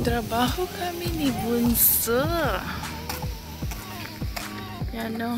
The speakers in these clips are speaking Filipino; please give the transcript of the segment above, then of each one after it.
Trabaho kami ni Bunso. Yan o.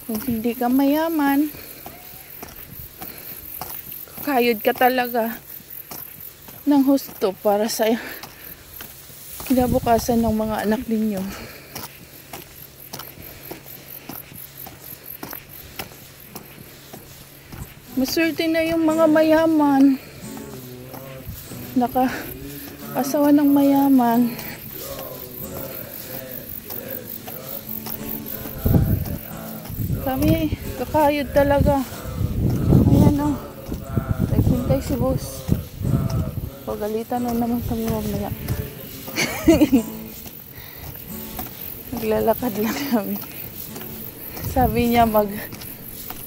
Kung hindi ka mayaman, kayod ka talaga ng husto para sa kinabukasan ng mga anak ninyo. Maswerte na yung mga mayaman, naka-asawa ng mayaman. Kami, kakayod talaga. Ayan o. Hintay si boss. Pagalitan na naman kami mamaya. Naglalakad lang kami. Sabi niya mag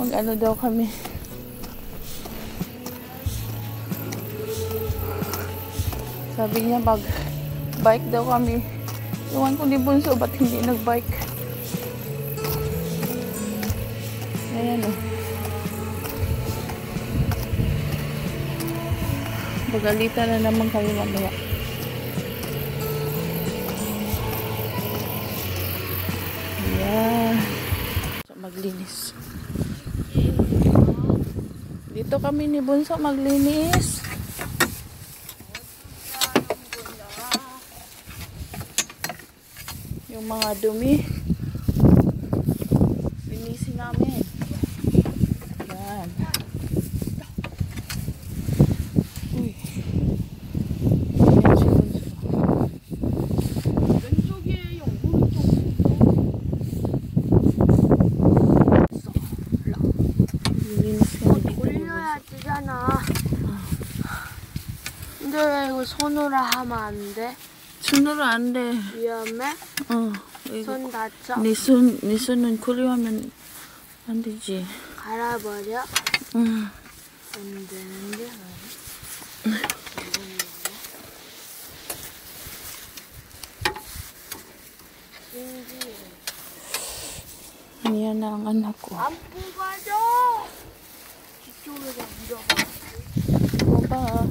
ano daw kami. Sabi niya mag bike daw kami. Iwan ko ni Bunso, ba't hindi nag-bike? Ayan o. Pagalitan na naman kami mamaya. Ayan. So, maglinis. Dito kami ni Bunso maglinis. Yung mga dumi, linisin namin. Yan. Uy. Ayan si Bunso. Lininis kami dito ni Bunso. 되잖아. 근데 왜 이거 손으로 하면 안 돼? 손으로 안 돼. 위험해? 손 다쳐? 네 손은 그리워하면 안 되지. 갈아버려? 응. 안 되는데. Ayan na ang anak ko. 안 뽑아줘! 뒤쪽에다 밀어봐. Baba.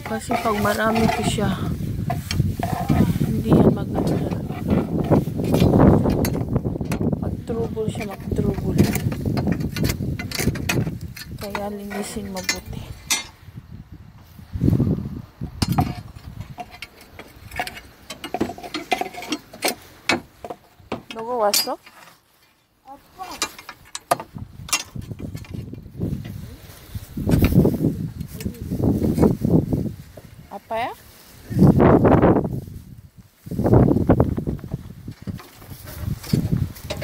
Kasi pag marami ko siya, hindi yan maganda. Mag-trouble siya, mag-trouble. Kaya linisin mabuti. 누구 왔어? 아빠! 아빠야?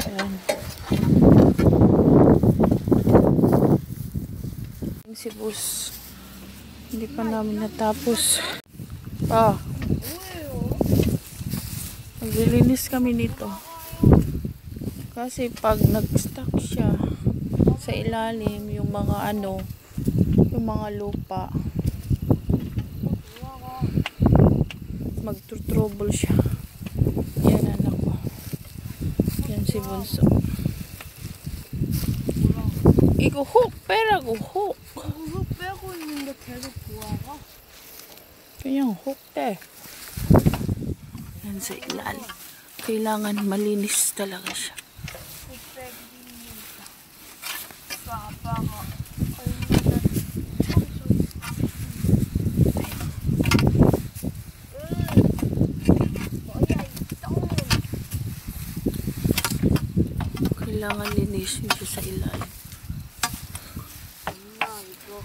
Ayan. Si boss, hindi pa namin natapos. Naglilinis kami nito. Kasi pag nag-stuck siya sa ilalim, yung mga yung mga lupa, magtutrouble siya. Yan anak ko. Yan si Bunso. 이거 훅 빼라고 훅. 흙 빼고 있는데 계속 부어가? 그냥 훅 빼. Yan sa ilalim. Kailangan malinis talaga siya. 흙 빼기 힘들다. 아빠가 얼마나 뭐야 이 똥. Kailangan linisin siya sa ilalim. 엄마 이거.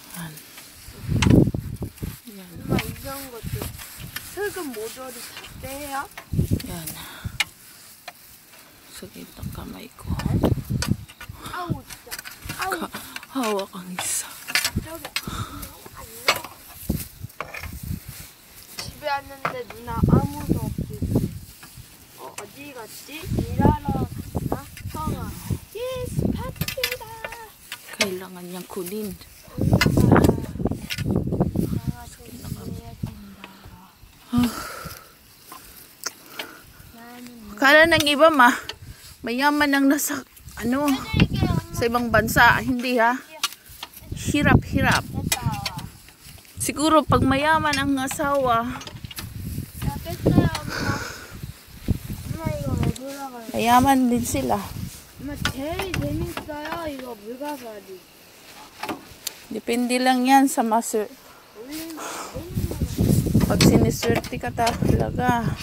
Yan. 엄마 이런 것도 흙은 모조리 다 빼야? Yan. Sa gitang kamay ko. 아우 진짜. 아우 Hawak ang isa. 저기 안 나와. 집에 왔는데 누나 아무도 없지. 어디 갔지? 일하러 갔나? 형아. 예스 파티다. Kailangan niyang kunin. Akala ng iba mayaman ang nasa sa ibang bansa. Hindi ha. Hirap. Siguro pag mayaman ang asawa, 나 뺐어요 엄마. 엄마 이거 왜 돌아가요? mayaman din sila. 엄마 제일 재밌어요 이거 물가사리. Depende lang yan sa pag siniswerte ka talaga,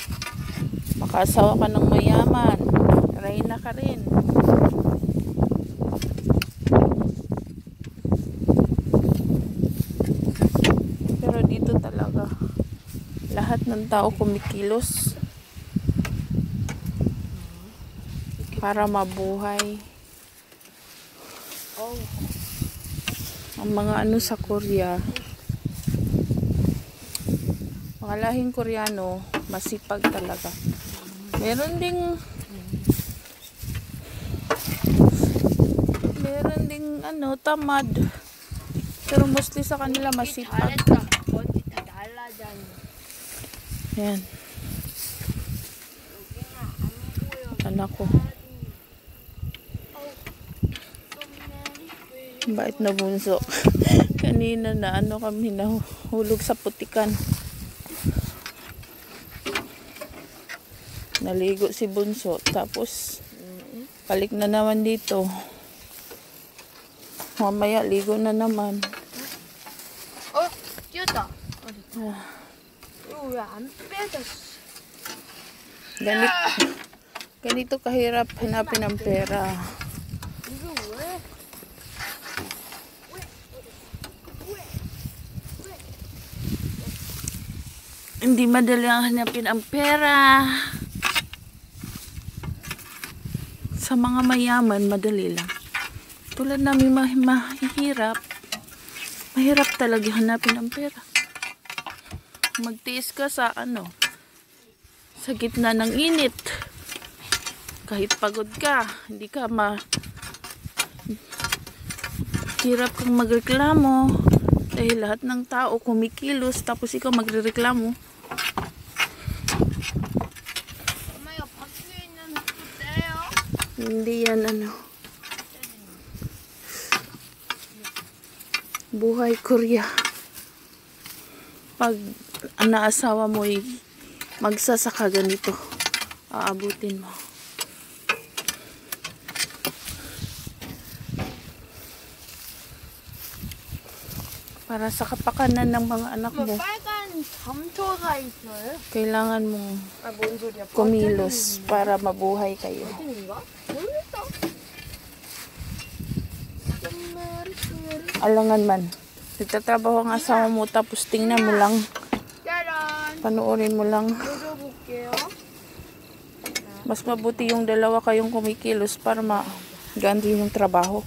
makasawa ka ng mayaman, reyna ka rin. Pero dito talaga lahat ng tao kumikilos para mabuhay. Ang mga sa Korea, mga lahing Koreano, masipag talaga. Meron ding tamad. Pero mostly sa kanila masipag. 잘했다. 어디 다 날라다니. Yan, 여기는 안 보여. anak ko. 좀 Bait na bunso. Kanina na kami nahulog sa putikan. Naligo si bunso. Tapos, balik na naman dito. Mamaya, ligo na naman. 뛰었다. 이거 왜 안 빼졌어? Ganito kahirap hanapin ang pera. 이거 왜? Hindi madali ang hanapin ang pera. Sa mga mayaman, madali lang. Tulad namin mahirap. Mahirap talaga hanapin ang pera. Magtiis ka sa sa gitna ng init. Kahit pagod ka, hindi ka hirap kang magreklamo dahil lahat ng tao kumikilos tapos ikaw magrereklamo. 엄마 이거 밖에 있는 흙도 떼요? Hindi yan buhay Korea. Pag naasawa mo magsasaka ganito, aabutin mo. Para sa kapakanan ng mga anak mo, 빨간 점토가 있어요? kailangan mong 뭔 소리야? kumilos para mabuhay kayo. 버튼인가? 모르겠다. Alangan man. Nagtatrabaho ang asawa mo tapos tingnan mo lang, 짜란. panoorin mo lang. 열어볼게요. Mas mabuti yung dalawa kayong kumikilos para magaan din yung trabaho.